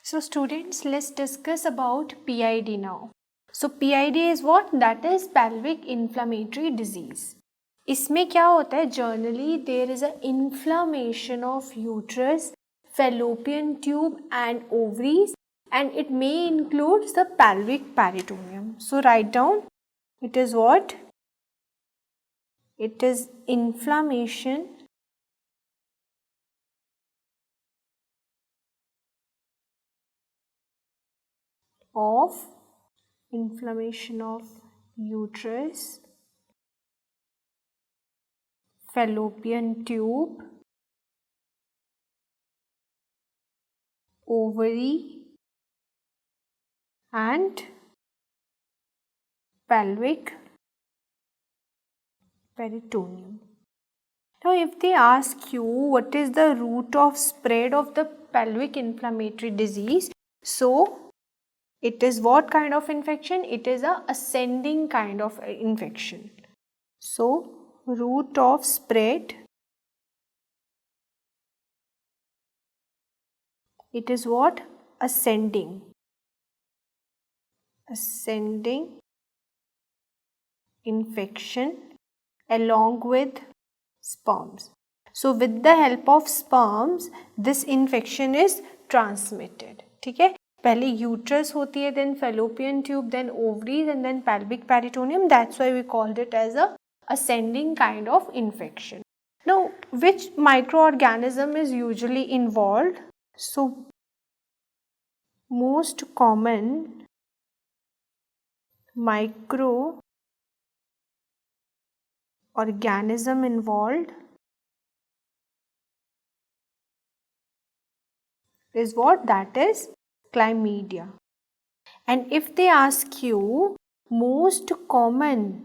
So students, let's discuss about PID now. So PID is what? That is pelvic inflammatory disease. इसमें क्या होता है? Generally there is an inflammation of uterus, fallopian tube and ovaries, and it may include the pelvic peritoneum. So write down, it is what? It is inflammation of uterus, fallopian tube, ovary and pelvic peritoneum. Now if they ask you what is the route of spread of the pelvic inflammatory disease, so it is what kind of infection? It is a ascending kind of infection. So route of spread, it is what? Ascending infection along with sperms. So with the help of sperms this infection is transmitted. ठीक है, पहले uterus होती है, then fallopian tube, then ovaries and then pelvic peritoneum. That's why we called it as a ascending kind of infection. Now which microorganism is usually involved? So most common microorganism involved is what? That is chlamydia. And if they ask you most common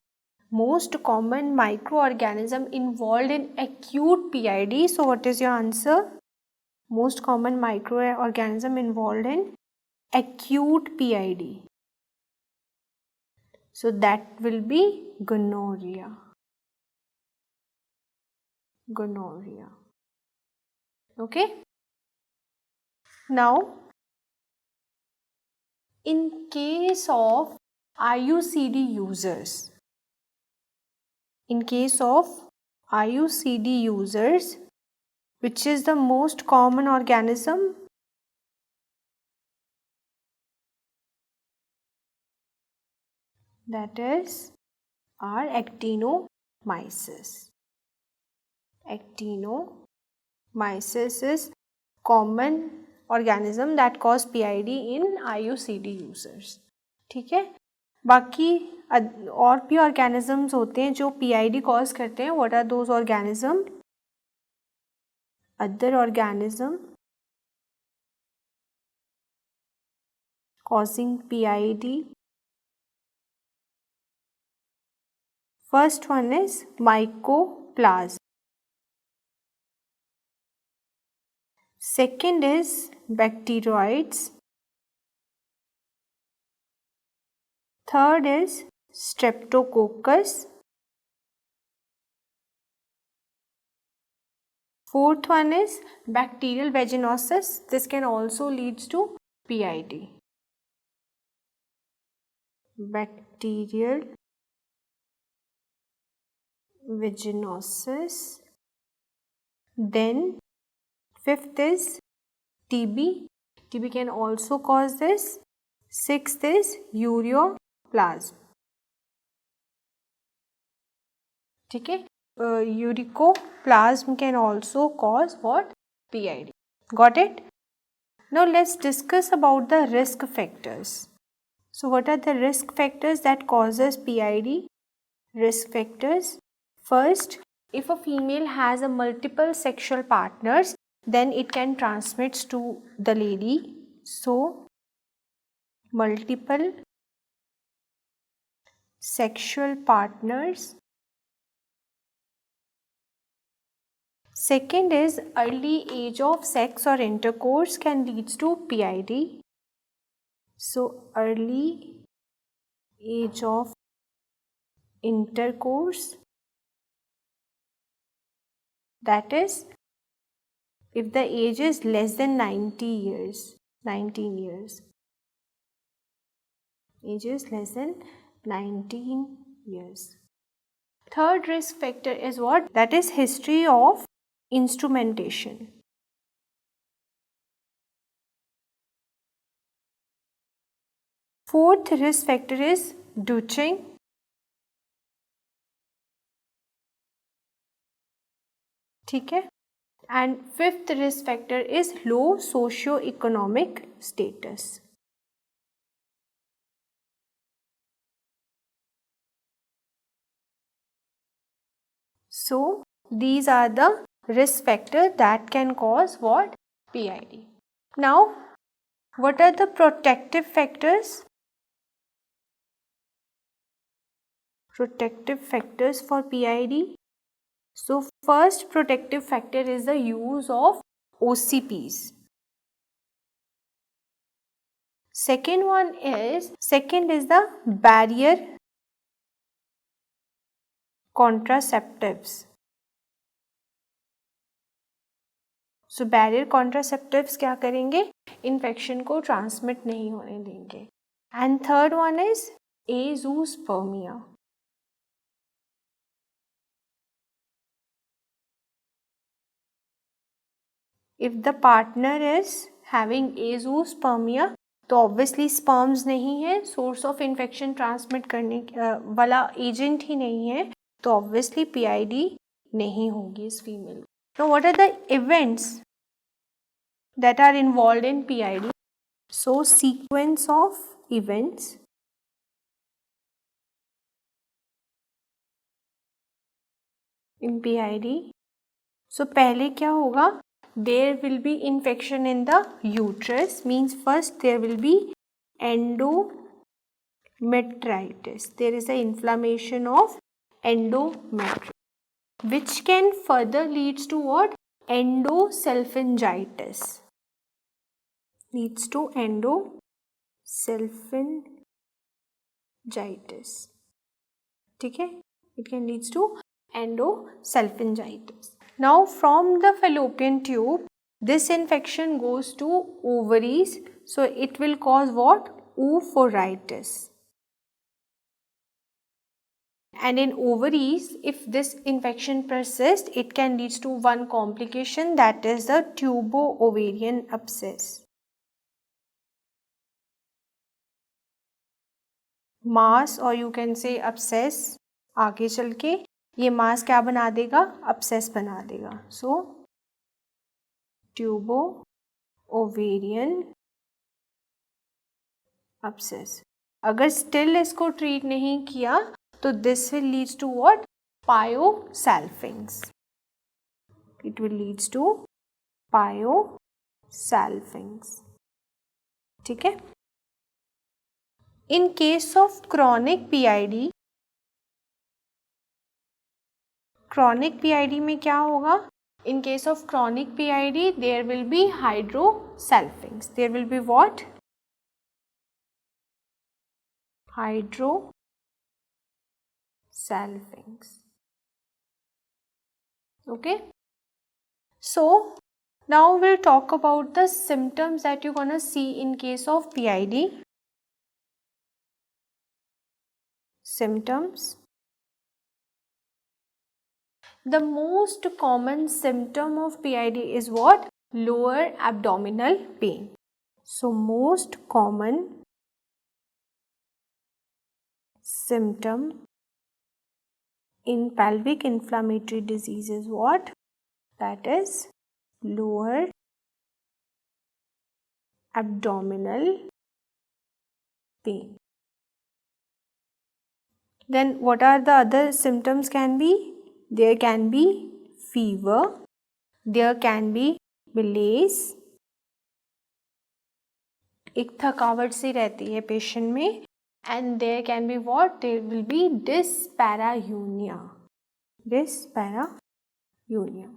microorganism involved in acute PID, so what is your answer? Most common microorganism involved in acute PID. So that will be gonorrhea. Okay. Now in case of IUCD users, which is the most common organism? That is our actinomyces. Actinomyces is common organism that cause PID in IUCD users. ठीक है, बाकी और भी organisms होते हैं जो PID cause करते हैं. What are those organisms? Other organism causing PID. First one is mycoplasma. Second is bacteroids. Third is streptococcus. Fourth one is bacterial vaginosis. This can also lead to PID. Bacterial vaginosis. Then fifth is TB. TB can also cause this. Sixth is ureaplasm. ठीक है, uricoplasm can also cause what? PID. Got it? Now let's discuss about the risk factors. So what are the risk factors that causes PID? Risk factors. First, if a female has a multiple sexual partners, then it can transmit to the lady. So multiple sexual partners. Second is early age of sex or intercourse can lead to PID. So early age of intercourse, that is if the age is less than 90 years. 19 years. Age is less than 19 years. Third risk factor is what? That is history of instrumentation. Fourth risk factor is douching. ठीक है. And fifth risk factor is low socio-economic status. So these are the risk factors that can cause what? PID. Now what are the protective factors? Protective factors for PID. So first protective factor is the use of OCPs. Second is the barrier contraceptives. So barrier contraceptives क्या करेंगे? Infection को transmit नहीं होने देंगे. And third one is azoospermia. If the partner is having azoospermia, तो obviously sperms नहीं है, source of infection transmit करने वाला agent ही नहीं है, तो obviously PID नहीं होगी इस female. Now what are the events that are involved in PID? So sequence of events in PID. So पहले क्या होगा? There will be infection in the uterus, means first there will be endometritis. There is a inflammation of endometrium, which can further leads to what? Endosalpingitis. Leads to endosalpingitis. ठीक है? It can leads to endosalpingitis. Now from the fallopian tube, this infection goes to ovaries, so it will cause what? Oophoritis. And in ovaries, if this infection persists, it can lead to one complication, that is the tubo-ovarian abscess. Mass or you can say abscess, आगे चल के ये मास क्या बना देगा? Abscess बना देगा. So tubo ovarian abscess. अगर स्टिल इसको ट्रीट नहीं किया तो this will leads to what? Pyosalpinx. It will leads to pyosalpinx. ठीक है. In case of chronic PID, chronic PID में क्या होगा? In case of chronic PID there will be hydrosalpinx. There will be what? Hydrosalpinx. Okay, so now we'll talk about the symptoms that you're gonna see in case of PID. Symptoms. The most common symptom of PID is what? Lower abdominal pain. So most common symptom in pelvic inflammatory disease is what? That is lower abdominal pain. Then what are the other symptoms can be? There can be fever, there can be malaise, एक थकावट सी रहती है patient में, and there can be what? There will be dyspareunia. Dyspareunia.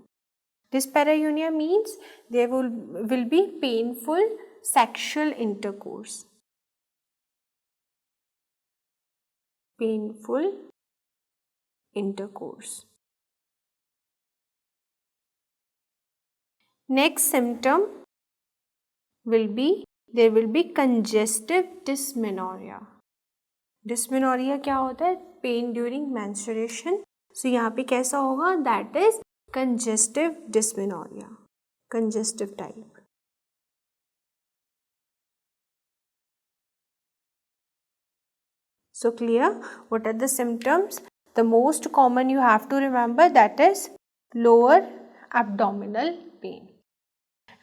Dyspareunia means there will be painful sexual intercourse. Painful intercourse. Next symptom will be there will be congestive dysmenorrhea. Dysmenorrhea क्या होता है? Pain during menstruation. So यहाँ पे कैसा होगा? That is congestive dysmenorrhea, congestive type. So clear? What are the symptoms? The most common you have to remember, that is lower abdominal pain.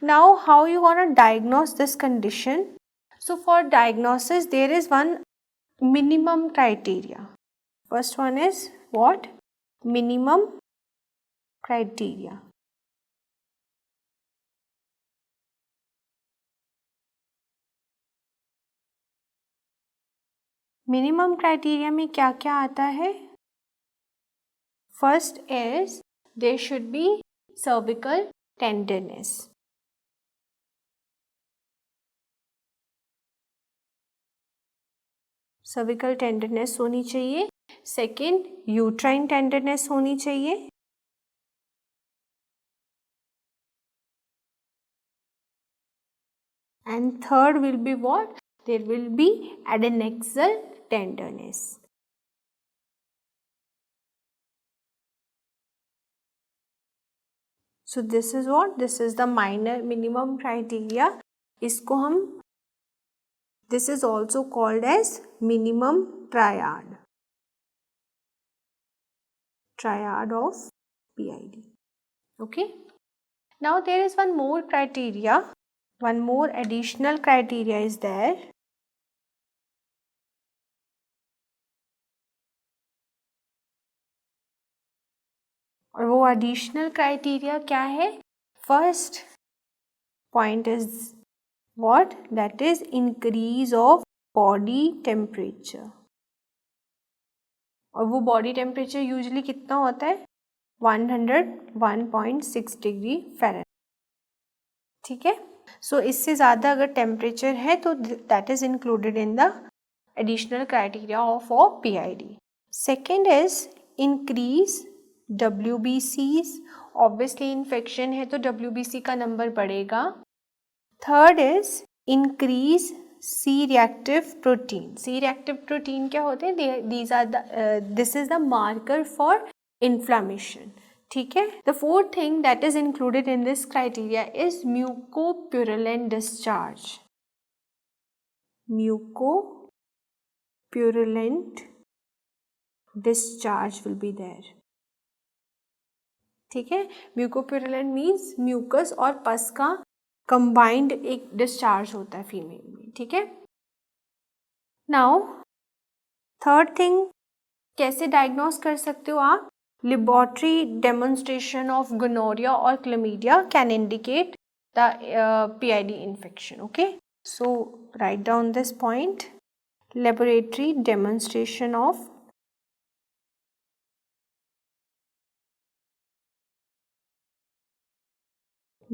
Now how you gonna diagnose this condition? So for diagnosis there is one minimum criteria. First one is what? Minimum criteria. Minimum criteria में क्या क्या आता है? First is there should be cervical tenderness. Cervical tenderness होनी चाहिए. Second, uterine tenderness होनी चाहिए. And third will be what? There will be adnexal tenderness. So this is what? This is the minimum criteria. इसको हम, this is also called as minimum triad. Triad of PID. Okay. Now there is one more criteria. One more additional criteria is there. और वो additional criteria क्या है? First point is what? That is increase of body temperature. और वो body temperature usually कितना होता है? 101.6 degree Fahrenheit. ठीक है. सो इससे ज़्यादा अगर टेम्परेचर है तो that is included in the additional criteria of PID. Second is increase WBCs. Obviously infection है तो WBC का नंबर बढ़ेगा. Third is increase C reactive protein. C reactive protein क्या होते हैं? This is the marker for inflammation. ठीक है. The fourth thing that is included in this criteria is mucopurulent discharge. Mucopurulent discharge will be there. ठीक है. म्यूकोप्यूरुलेंट means mucus और पस का कंबाइंड एक डिस्चार्ज होता है फीमेल में. ठीक है. नाउ थर्ड थिंग, कैसे डायग्नोस कर सकते हो आप? लेबोरेटरी डेमोन्स्ट्रेशन ऑफ गोनोरिया और chlamydia can indicate the PID infection. Okay. So write down this point. Laboratory demonstration of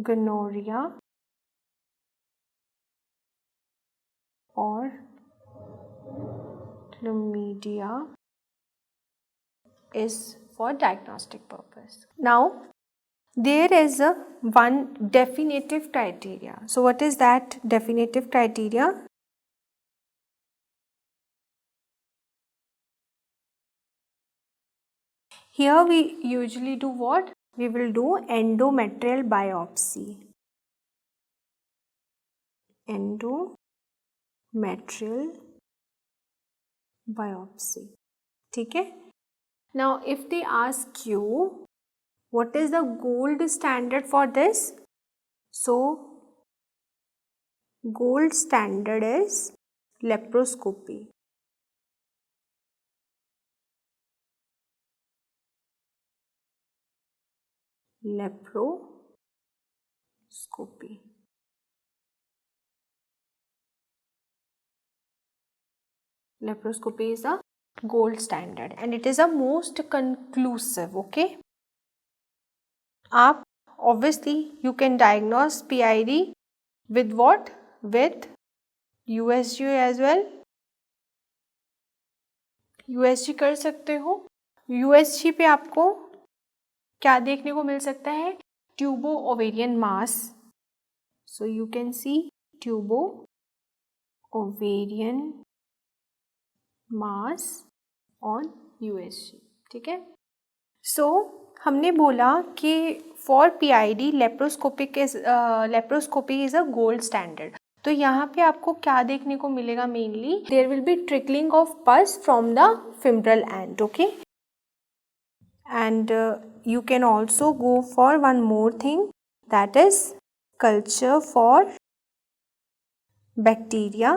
gonorrhea or chlamydia is for diagnostic purpose. Now there is one definitive criteria. So what is that definitive criteria? Here we usually do what? We will do endometrial biopsy. Endometrial biopsy. ठीक है. Now if they ask you what is the gold standard for this, so gold standard is laparoscopy. Laparoscopy. Laparoscopy is a gold standard and it is a most conclusive. Okay. आप obviously you can diagnose PID with what? With USG as well. USG कर सकते हो. USG पे आपको क्या देखने को मिल सकता है? Tubo ovarian mass. So you can see tubo ovarian mass on USG, ठीक है। सो हमने बोला कि for PID laparoscopy is a gold standard. तो यहाँ पे आपको क्या देखने को मिलेगा? Mainly there will be trickling of pus from the fimbrial end, okay. And you can also go for one more thing, that is culture for bacteria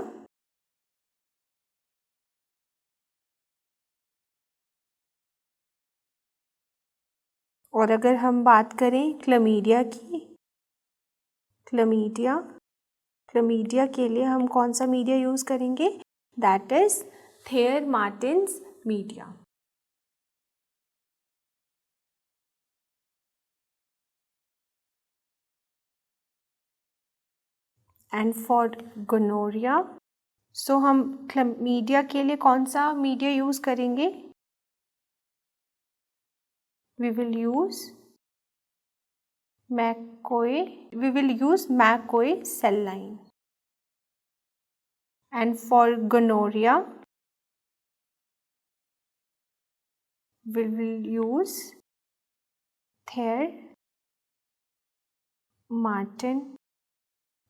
और अगर हम बात करें क्लमीडिया की, क्लमीडिया के लिए हम कौन सा मीडिया यूज़ करेंगे? That is Thayer Martin's media. And for gonorrhoea, so हम क्लमीडिया के लिए कौन सा मीडिया यूज़ करेंगे? We will use McCoy cell line. And for gonorrhea, we will use Thayer Martin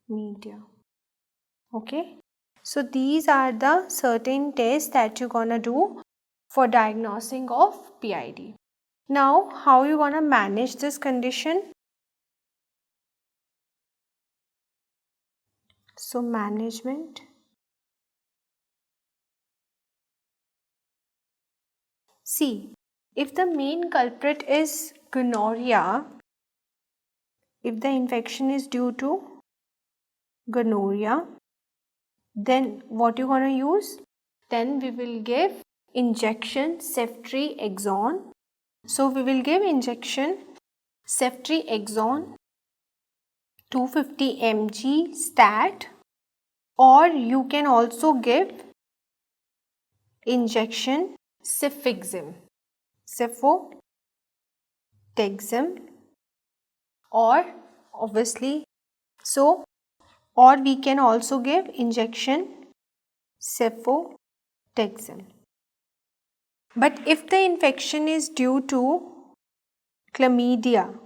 media. Okay, so these are the certain tests that you're gonna do for diagnosing of PID. Now, how you gonna manage this condition? So management. See, if the main culprit is gonorrhea, if the infection is due to gonorrhea, then what you gonna use? Then we will give injection ceftriaxone. So we will give injection ceftriaxone 250 mg stat, or you can also give injection cefixime, or obviously so, or we can also give injection cefotaxime. But if the infection is due to chlamydia,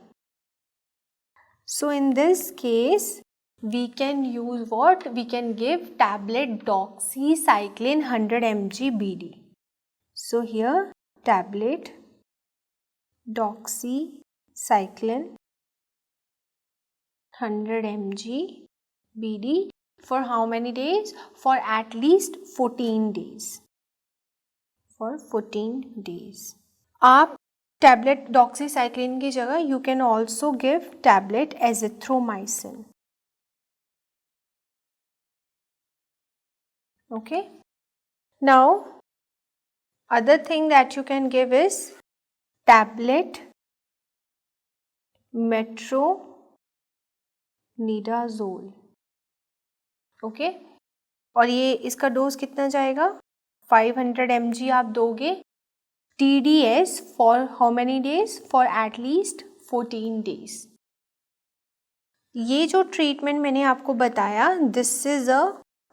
so in this case we can use what? We can give tablet doxycycline 100 mg BD. So here tablet doxycycline 100 mg BD for how many days? For at least 14 days. For 14 days. आप tablet doxycycline की जगह you can also give tablet azithromycin, okay. Now other thing that you can give is tablet metronidazole, okay. और ये इसका dose कितना जाएगा? 500 mg आप दोगे। TDS for how many days? For at least 14 days. ये जो ट्रीटमेंट मैंने आपको बताया, this is a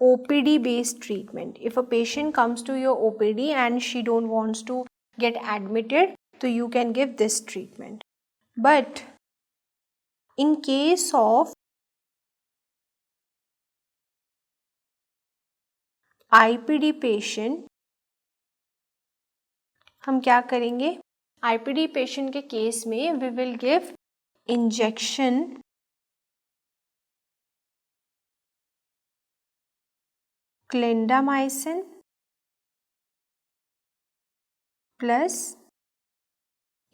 OPD based treatment. If a patient comes to your OPD and she don't wants to get admitted, so you can give this treatment. But in case of IPD patient, हम क्या करेंगे? IPD patient के case में we will give injection clindamycin plus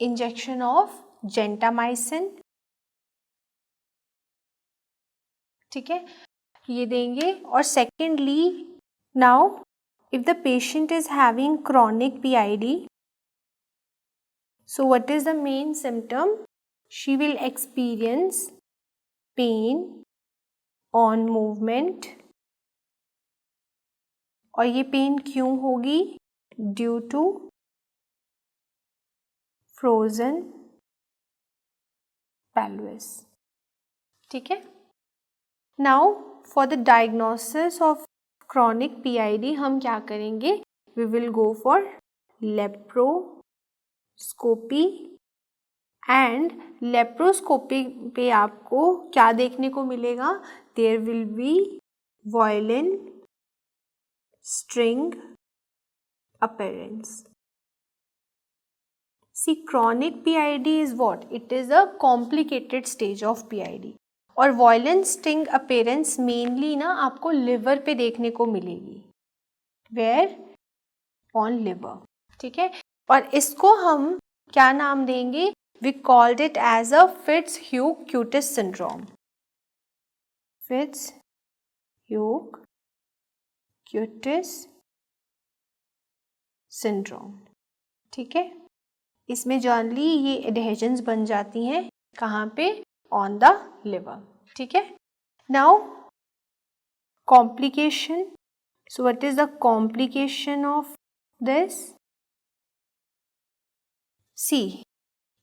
injection of gentamicin, ठीक है, ये देंगे। और secondly, now if the patient is having chronic PID, so what is the main symptom? She will experience pain on movement, और ये pen क्यों होगी? Due to frozen pelvis, ठीक है। Now for the diagnosis of chronic PID हम क्या करेंगे, we will go for laparoscopy and laparoscopy पे आपको क्या देखने को मिलेगा, there will be violin string appearance. See, chronic PID is what? It is a complicated stage of PID. और वॉयलेंट स्टिंग अपेरेंस मेनली ना आपको लिवर पे देखने को मिलेगी, वेयर ऑन लिवर, ठीक है। और इसको हम क्या नाम देंगे, we called it as a Fitz Hugh Curtis syndrome, Fitz Hugh Curtis syndrome, ठीक है। इसमें जनरली ये एडहेजन्स बन जाती हैं कहाँ पे, ऑन द लिवर, ठीक है। Now complication, so what is the complication of this, see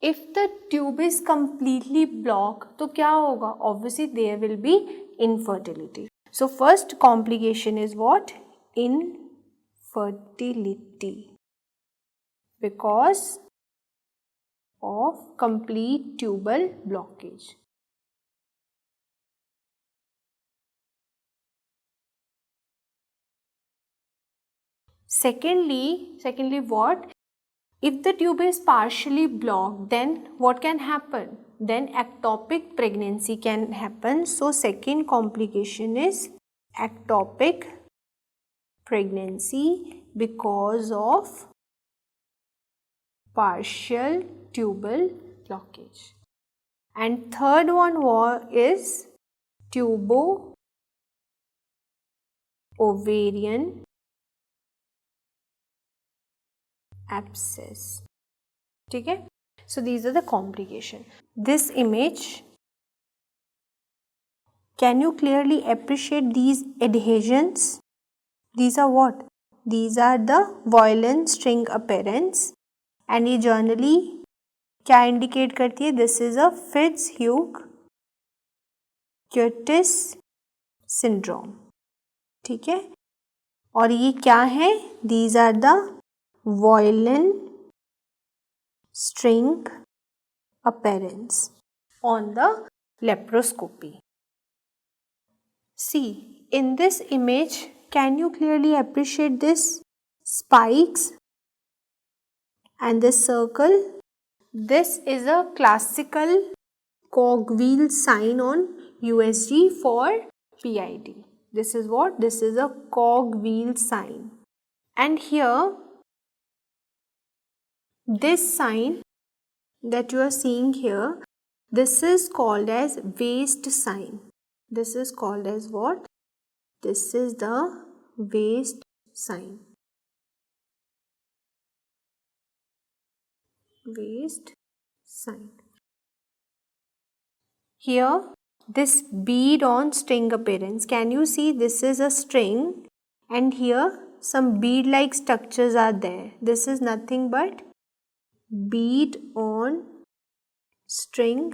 if the tube is completely block तो क्या होगा, obviously there will be infertility. So first complication is what, infertility because of complete tubal blockage. Secondly what, if the tube is partially blocked, then what can happen, then ectopic pregnancy can happen. So second complication is ectopic pregnancy because of partial tubal blockage. And third one is tubo-ovarian abscess, ठीक है. So these are the complication. This image, can you clearly appreciate these adhesions? These are what? These are the violent string appearance and ये generally क्या indicate करती है? This is a Fitz-Hugh-Cutis syndrome, ठीक है. और ये क्या है? These are the violent string appearance on the laparoscopy. See, in this image, can you clearly appreciate this spikes and this circle? This is a classical cogwheel sign on USG for PID. This is what? This is a cogwheel sign. And here, this sign that you are seeing here, this is called as waist sign. This is called as what? This is the waist sign. Waist sign. Here, this bead on string appearance. Can you see? This is a string and here some bead like structures are there. This is nothing but bead on string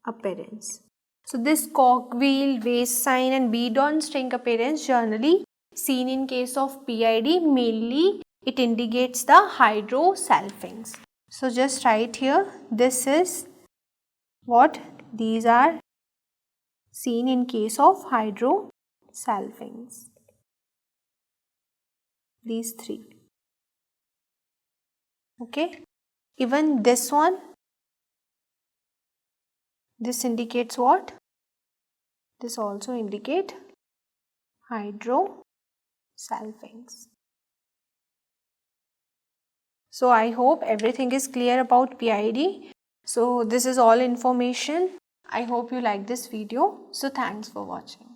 appearance. So this cogwheel, waist sign and bead on string appearance generally seen in case of PID, mainly it indicates the hydrosalpinx. So just write here, this is what? These are seen in case of hydrosalpinx. These three. Okay. Even this one, this indicates what? This also indicate hydrosalpinx. So I hope everything is clear about PID. So this is all information. I hope you like this video. So thanks for watching.